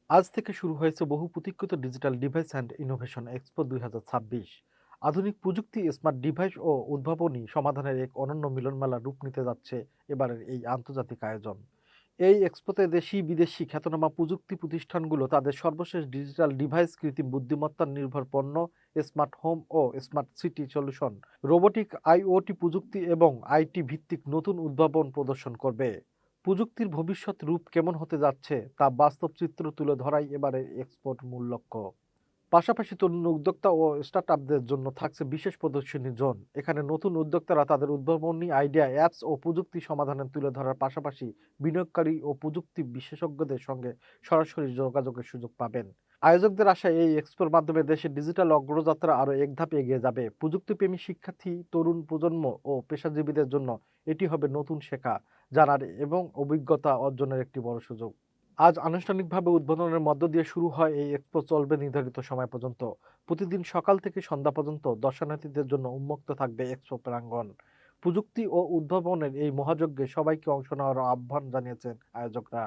আজ থেকে শুরু হয়েছে বহু প্রতীক্ষিত digital device and innovation expo 2026। আধুনিক প্রযুক্তি, স্মার্ট ডিভাইস ও উদ্ভাবনী সমাধানের এক অনন্য মিলনমেলা রূপ নিতে যাচ্ছে এবারের এই আন্তর্জাতিক আয়োজন। এই এক্সপোতে দেশি বিদেশি খ্যাতনামা প্রযুক্তি প্রতিষ্ঠানগুলো তাদের সর্বশেষ ডিজিটাল ডিভাইস, কৃত্রিম বুদ্ধিমত্তা নির্ভর পণ্য, স্মার্ট হোম ও smart city solution, robotic, IoT প্রযুক্তি এবং আইটি ভিত্তিক নতুন উদ্ভাবন প্রদর্শন করবে। প্রযুক্তির ভবিষ্যৎ রূপ কেমন হতে যাচ্ছে তা বাস্তব চিত্র তুলে ধরাই এবারের এক্সপোর মূল লক্ষ্য। পাশাপাশি তরুণ উদ্যোক্তা ও স্টার্টআপদের জন্য থাকছে বিশেষ প্রদর্শনী জোন। এখানে নতুন উদ্যোক্তারা তাদের উদ্ভাবনী আইডিয়া, অ্যাপস ও প্রযুক্তি সমাধানে তুলে ধরার পাশাপাশি বিনিয়োগকারী ও প্রযুক্তি বিশেষজ্ঞদের সঙ্গে সরাসরি যোগাযোগের সুযোগ পাবেন। আয়োজকদের আশায় এই এক্সপোর মাধ্যমে দেশের ডিজিটাল অগ্রযাত্রা আরও এক ধাপ এগিয়ে যাবে। প্রযুক্তিপ্রেমী শিক্ষার্থী, তরুণ প্রজন্ম ও পেশাজীবীদের জন্য এটি হবে নতুন শেখা, জানার এবং অভিজ্ঞতা অর্জনের একটি বড় সুযোগ। আজ আনুষ্ঠানিকভাবে উদ্বোধনের মধ্য দিয়ে শুরু হয় এই এক্সপো, চলবে নির্ধারিত সময় পর্যন্ত। প্রতিদিন সকাল থেকে সন্ধ্যা পর্যন্ত দর্শনার্থীদের জন্য উন্মুক্ত থাকবে এক্সপো প্রাঙ্গণ। প্রযুক্তি ও উদ্ভাবনের এই মহাযজ্ঞে সবাইকে অংশ নেওয়ার আহ্বান জানিয়েছেন আয়োজকরা।